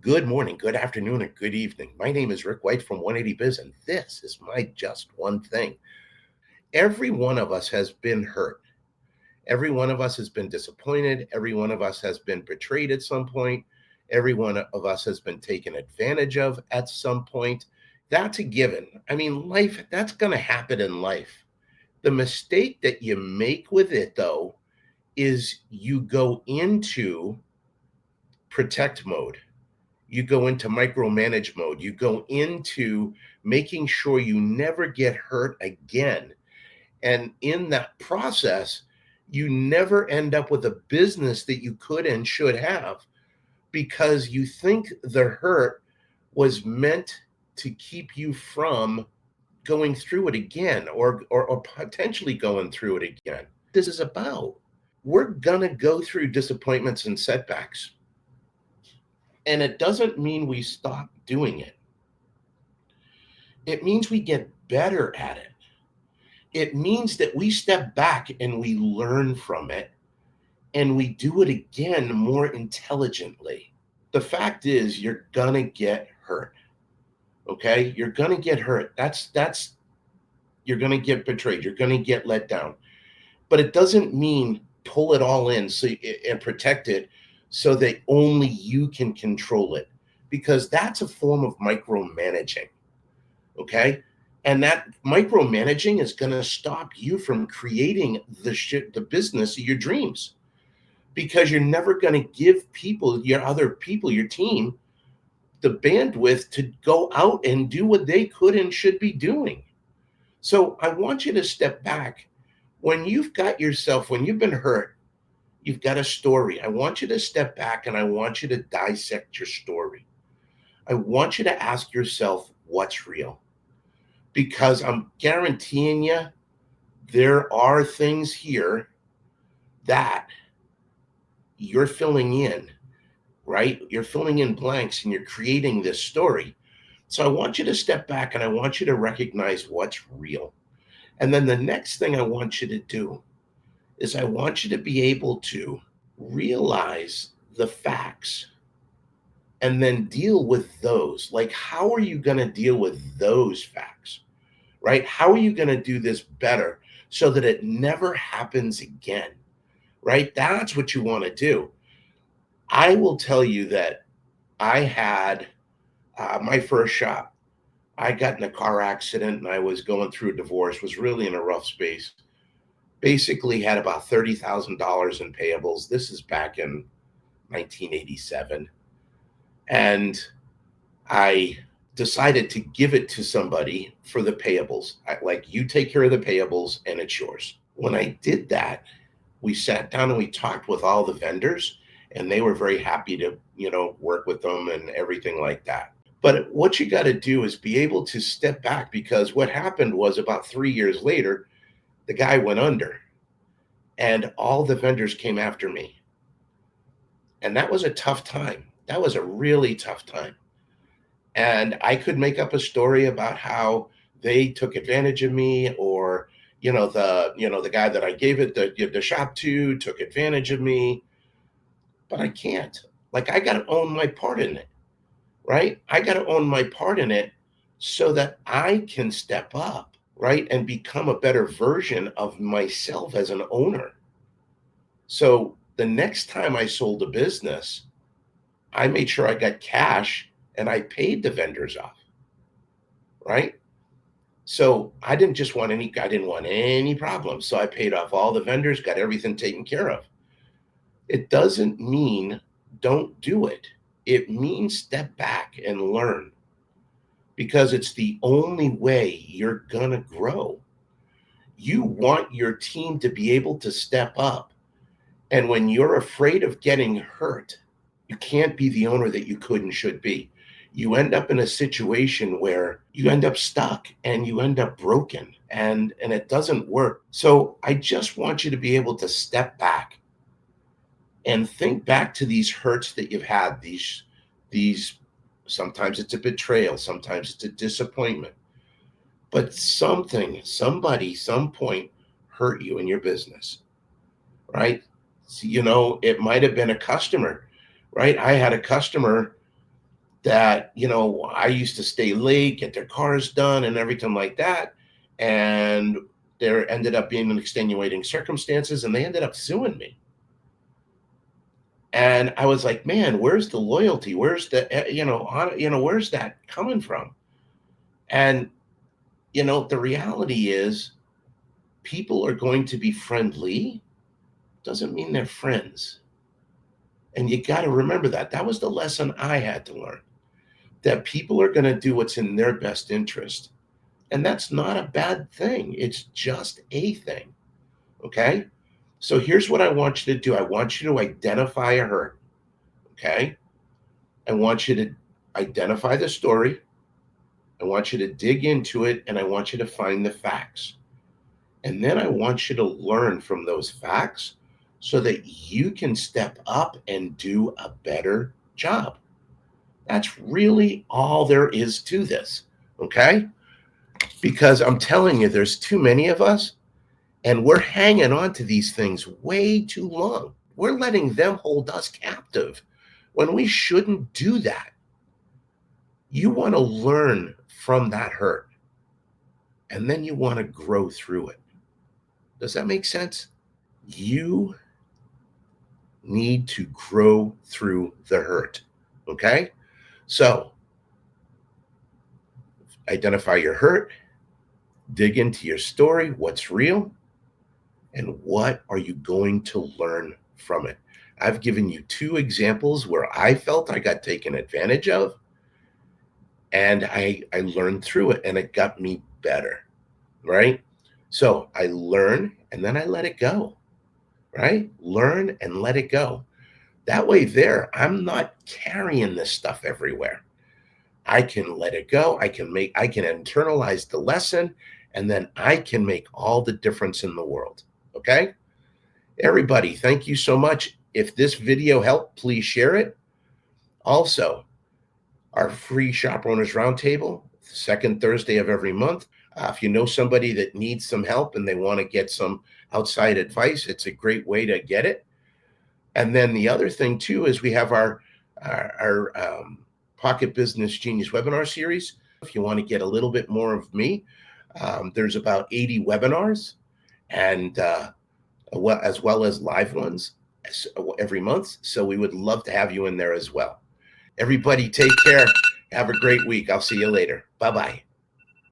Good morning, good afternoon, and good evening. My name is Rick White from 180 Biz, and this is my Just One Thing. Every one of us has been hurt. Every one of us has been disappointed. Every one of us has been betrayed at some point. Every one of us has been taken advantage of at some point. That's a given. I mean, life, that's going to happen in life. The mistake that you make with it, though, is you go into protect mode. You go into micromanage mode. You go into making sure you never get hurt again. And in that process, you never end up with a business that you could and should have because you think the hurt was meant to keep you from going through it again or potentially going through it again. This is about. We're going to go through disappointments and setbacks. And it doesn't mean we stop doing it. It means we get better at it. It means that we step back and we learn from it and we do it again more intelligently. The fact is you're going to get hurt. Okay? You're going to get hurt. That's you're going to get betrayed. You're going to get let down. But it doesn't mean pull it all in and protect it so that only you can control it, because that's a form of micromanaging. Okay. And that micromanaging is going to stop you from creating the business of your dreams, because you're never going to give other people, your team, the bandwidth to go out and do what they could and should be doing. So I want you to step back. When you've been hurt, you've got a story. I want you to step back and I want you to dissect your story. I want you to ask yourself what's real, because I'm guaranteeing you there are things here that you're filling in, right? You're filling in blanks and you're creating this story. So I want you to step back and I want you to recognize what's real. And then the next thing I want you to do is I want you to be able to realize the facts and then deal with those. Like, how are you going to deal with those facts, right? How are you going to do this better so that it never happens again, right? That's what you want to do. I will tell you that I had my first shop. I got in a car accident and I was going through a divorce, was really in a rough space. Basically had about $30,000 in payables. This is back in 1987. And I decided to give it to somebody for the payables. Like, you take care of the payables and it's yours. When I did that, we sat down and we talked with all the vendors, and they were very happy to, work with them and everything like that. But what you got to do is be able to step back, because what happened was about 3 years later, the guy went under and all the vendors came after me. And that was a tough time. That was a really tough time. And I could make up a story about how they took advantage of me, or the guy that I gave it the shop to took advantage of me. But I can't. Like, I got to own my part in it, right? I got to own my part in it so that I can step up, right, and become a better version of myself as an owner. So the next time I sold a business, I made sure I got cash and I paid the vendors off, right? So I didn't want any problems. So I paid off all the vendors, got everything taken care of. It doesn't mean don't do it. It means step back and learn, because it's the only way you're going to grow. You want your team to be able to step up. And when you're afraid of getting hurt, you can't be the owner that you could and should be. You end up in a situation where you end up stuck and you end up broken, and it doesn't work. So I just want you to be able to step back and think back to these hurts that you've had, these sometimes it's a betrayal, sometimes it's a disappointment, but somebody, some point hurt you in your business, right? So, it might have been a customer, right? I had a customer that, I used to stay late, get their cars done and everything like that. And there ended up being an extenuating circumstances and they ended up suing me. And I was like, man, where's the loyalty? Where's the, where's that coming from? And, the reality is people are going to be friendly. Doesn't mean they're friends. And you got to remember that. That was the lesson I had to learn, that people are going to do what's in their best interest. And that's not a bad thing. It's just a thing. Okay. So here's what I want you to do. I want you to identify a hurt. Okay. I want you to identify the story. I want you to dig into it and I want you to find the facts. And then I want you to learn from those facts so that you can step up and do a better job. That's really all there is to this. Okay. Because I'm telling you, there's too many of us and we're hanging on to these things way too long. We're letting them hold us captive when we shouldn't do that. You want to learn from that hurt and then you want to grow through it. Does that make sense? You need to grow through the hurt. Okay. So identify your hurt, dig into your story, what's real, and what are you going to learn from it? I've given you 2 examples where I felt I got taken advantage of, and I learned through it, and it got me better, right? So I learn, and then I let it go, right? Learn and let it go. That way I'm not carrying this stuff everywhere. I can let it go. I can internalize the lesson, and then I can make all the difference in the world. Okay. Everybody, thank you so much. If this video helped, please share it. Also, our free Shop Owners Roundtable, second Thursday of every month. If you know somebody that needs some help and they want to get some outside advice, it's a great way to get it. And then the other thing too is we have our Pocket Business Genius webinar series. If you want to get a little bit more of me, there's about 80 webinars, and as well as live ones every month. So we would love to have you in there as well. Everybody take care. Have a great week. I'll see you later. Bye-bye.